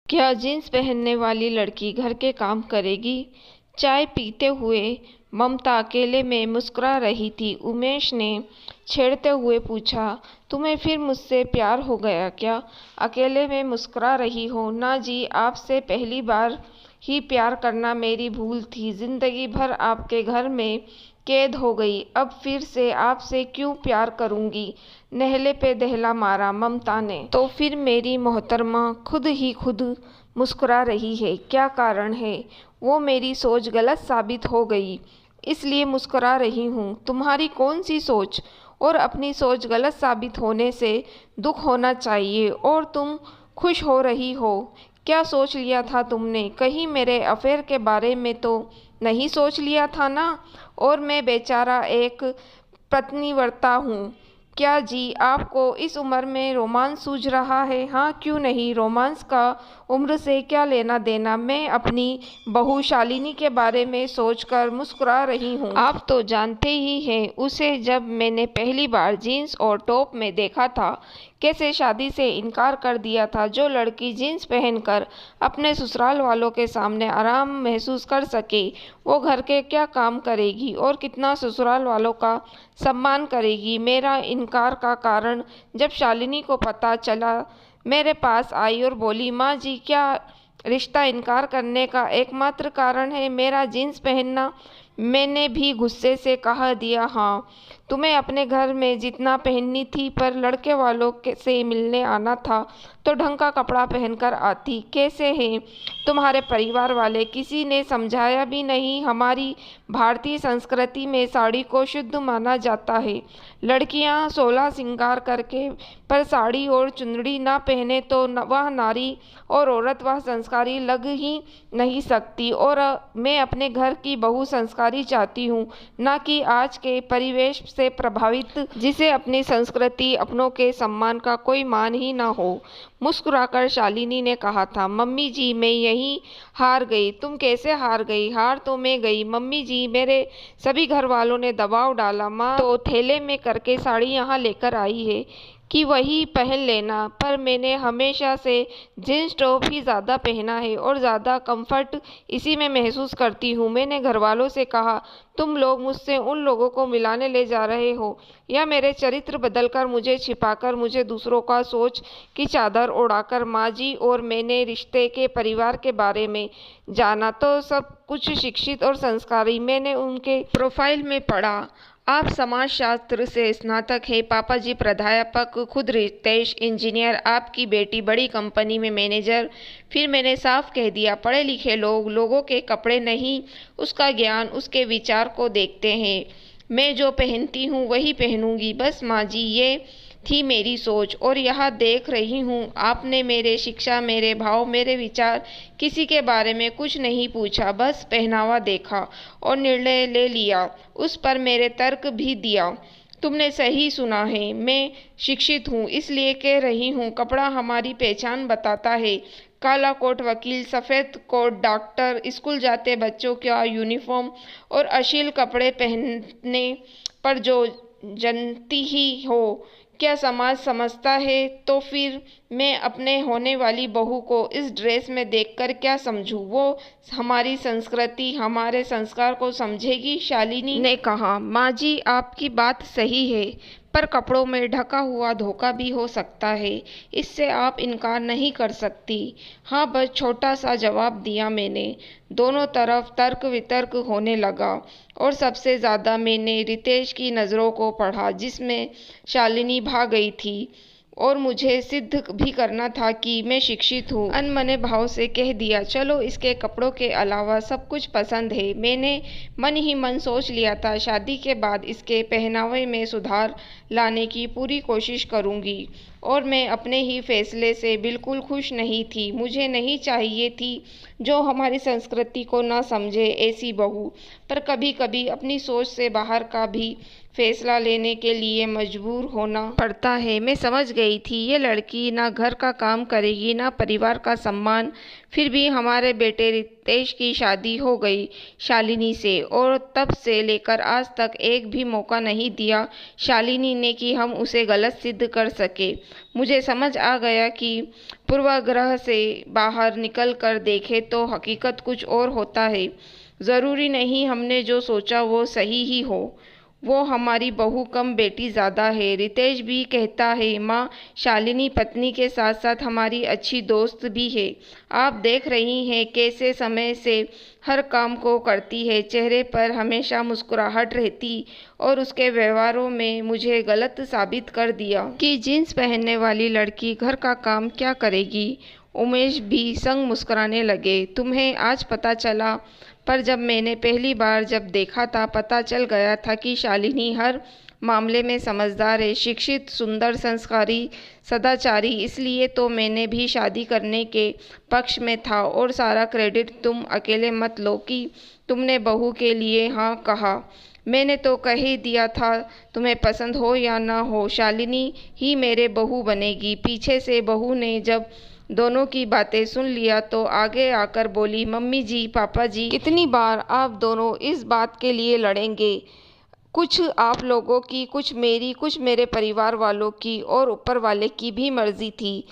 क्या जीन्स पहनने वाली लड़की घर के काम करेगी? चाय पीते हुए ममता अकेले में मुस्कुरा रही थी। उमेश ने छेड़ते हुए पूछा, तुम्हें फिर मुझसे प्यार हो गया क्या? अकेले में मुस्कुरा रही हो? ना जी, आपसे पहली बार ही प्यार करना मेरी भूल थी। जिंदगी भर आपके घर में कैद हो गई, अब फिर से आपसे क्यों प्यार करूंगी? नहले पे दहला मारा ममता ने। तो फिर मेरी मोहतरमा खुद ही खुद मुस्कुरा रही है, क्या कारण है? वो मेरी सोच गलत साबित हो गई, इसलिए मुस्कुरा रही हूँ। तुम्हारी कौन सी सोच? और अपनी सोच गलत साबित होने से दुख होना चाहिए, और तुम खुश हो रही हो। क्या सोच लिया था तुमने? कहीं मेरे अफेयर के बारे में तो नहीं सोच लिया था ना? और मैं बेचारा एक पतिव्रता हूँ। क्या जी, आपको इस उम्र में रोमांस सूझ रहा है? हाँ, क्यों नहीं? रोमांस का उम्र से क्या लेना देना? मैं अपनी बहू शालिनी के बारे में सोचकर मुस्कुरा रही हूँ। आप तो जानते ही हैं उसे जब मैंने पहली बार जीन्स और टॉप में देखा था, कैसे शादी से इनकार कर दिया था। जो लड़की जीन्स पहनकर अपने ससुराल वालों के सामने आराम महसूस कर सके, वो घर के क्या काम करेगी और कितना ससुराल वालों का सम्मान करेगी। मेरा इनकार का कारण जब शालिनी को पता चला, मेरे पास आई और बोली, माँ जी, क्या रिश्ता इनकार करने का एकमात्र कारण है मेरा जीन्स पहनना? मैंने भी गुस्से से कह दिया, हाँ, तुम्हें अपने घर में जितना पहननी थी, पर लड़के वालों से मिलने आना था तो ढंग का कपड़ा पहनकर आती। कैसे हैं तुम्हारे परिवार वाले? किसी ने समझाया भी नहीं। हमारी भारतीय संस्कृति में साड़ी को शुद्ध माना जाता है। लड़कियां 16 श्रृंगार करके पर साड़ी और चुंदड़ी ना पहने तो वह नारी और औरत वह संस्कारी लग ही नहीं सकती। और मैं अपने घर की बहू संस्कारी चाहती हूँ, ना कि आज के परिवेश से प्रभावित, जिसे अपनी संस्कृति अपनों के सम्मान का कोई मान ही ना हो। मुस्कुराकर शालिनी ने कहा था, मम्मी जी, मैं यहीं हार गई। तुम कैसे हार गई? हार तो मैं गई मम्मी जी, मेरे सभी घर वालों ने दबाव डाला। माँ तो थैले में करके साड़ी यहाँ लेकर आई है कि वही पहन लेना, पर मैंने हमेशा से जीन्स टॉप ही ज़्यादा पहना है और ज़्यादा कंफर्ट इसी में महसूस करती हूँ। मैंने घर वालों से कहा, तुम लोग मुझसे उन लोगों को मिलाने ले जा रहे हो, या मेरे चरित्र बदलकर मुझे छिपाकर मुझे दूसरों का सोच की चादर ओढ़ाकर? माँ जी, और मैंने रिश्ते के परिवार के बारे में जाना तो सब कुछ शिक्षित और संस्कारी। मैंने उनके प्रोफाइल में पढ़ा, आप समाजशास्त्र से स्नातक हैं, पापा जी प्राध्यापक, खुद रितेश इंजीनियर, आपकी बेटी बड़ी कंपनी में मैनेजर। फिर मैंने साफ कह दिया, पढ़े लिखे लोग लोगों के कपड़े नहीं, उसका ज्ञान, उसके विचार को देखते हैं। मैं जो पहनती हूँ वही पहनूंगी, बस माँ जी, ये थी मेरी सोच। और यहाँ देख रही हूँ आपने मेरे शिक्षा, मेरे भाव, मेरे विचार, किसी के बारे में कुछ नहीं पूछा, बस पहनावा देखा और निर्णय ले लिया, उस पर मेरे तर्क भी दिया। तुमने सही सुना है, मैं शिक्षित हूँ, इसलिए कह रही हूँ, कपड़ा हमारी पहचान बताता है। काला कोट वकील, सफ़ेद कोट डॉक्टर, स्कूल जाते बच्चों का यूनिफॉर्म, और अश्लील कपड़े पहनने पर जो जनती ही हो, क्या समाज समझता है? तो फिर मैं अपने होने वाली बहू को इस ड्रेस में देखकर क्या समझूं? वो हमारी संस्कृति, हमारे संस्कार को समझेगी? शालिनी ने कहा, माँ जी, आपकी बात सही है, पर कपड़ों में ढका हुआ धोखा भी हो सकता है, इससे आप इनकार नहीं कर सकती। हाँ, बस छोटा सा जवाब दिया मैंने। दोनों तरफ तर्क वितर्क होने लगा, और सबसे ज़्यादा मैंने रितेश की नज़रों को पढ़ा, जिसमें शालिनी भाग गई थी। और मुझे सिद्ध भी करना था कि मैं शिक्षित हूँ। अनमने भाव से कह दिया, चलो, इसके कपड़ों के अलावा सब कुछ पसंद है। मैंने मन ही मन सोच लिया था, शादी के बाद इसके पहनावे में सुधार लाने की पूरी कोशिश करूँगी। और मैं अपने ही फैसले से बिल्कुल खुश नहीं थी। मुझे नहीं चाहिए थी जो हमारी संस्कृति को ना समझे ऐसी बहू, पर कभी कभी अपनी सोच से बाहर का भी फैसला लेने के लिए मजबूर होना पड़ता है। मैं समझ गई थी ये लड़की ना घर का काम करेगी, ना परिवार का सम्मान। फिर भी हमारे बेटे रितेश की शादी हो गई शालिनी से, और तब से लेकर आज तक एक भी मौका नहीं दिया शालिनी महीने की हम उसे गलत सिद्ध कर सके। मुझे समझ आ गया कि पूर्वाग्रह से बाहर निकल कर देखें तो हकीकत कुछ और होता है। ज़रूरी नहीं हमने जो सोचा वो सही ही हो। वो हमारी बहू कम बेटी ज़्यादा है। रितेश भी कहता है माँ शालिनी पत्नी के साथ साथ हमारी अच्छी दोस्त भी है। आप देख रही हैं कैसे समय से हर काम को करती है। चेहरे पर हमेशा मुस्कुराहट रहती और उसके व्यवहारों में मुझे गलत साबित कर दिया कि जीन्स पहनने वाली लड़की घर का काम क्या करेगी। उमेश भी संग मुस्कुराने लगे। तुम्हें आज पता चला, पर जब मैंने पहली बार जब देखा था पता चल गया था कि शालिनी हर मामले में समझदार है, शिक्षित, सुंदर, संस्कारी, सदाचारी। इसलिए तो मैंने भी शादी करने के पक्ष में था। और सारा क्रेडिट तुम अकेले मत लो कि तुमने बहू के लिए हाँ कहा। मैंने तो कह ही दिया था, तुम्हें पसंद हो या ना हो शालिनी ही मेरे बहू बनेगी। पीछे से बहू ने जब दोनों की बातें सुन लिया तो आगे आकर बोली, मम्मी जी, पापा जी, कितनी बार आप दोनों इस बात के लिए लड़ेंगे। कुछ आप लोगों की, कुछ मेरी, कुछ मेरे परिवार वालों की और ऊपर वाले की भी मर्जी थी,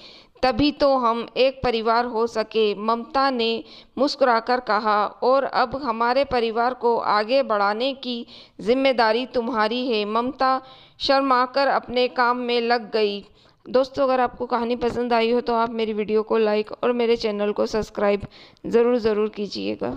तभी तो हम एक परिवार हो सके। ममता ने मुस्कुराकर कहा, और अब हमारे परिवार को आगे बढ़ाने की जिम्मेदारी तुम्हारी है। ममता शर्माकर अपने काम में लग गई। दोस्तों, अगर आपको कहानी पसंद आई हो तो आप मेरी वीडियो को लाइक और मेरे चैनल को सब्सक्राइब ज़रूर कीजिएगा।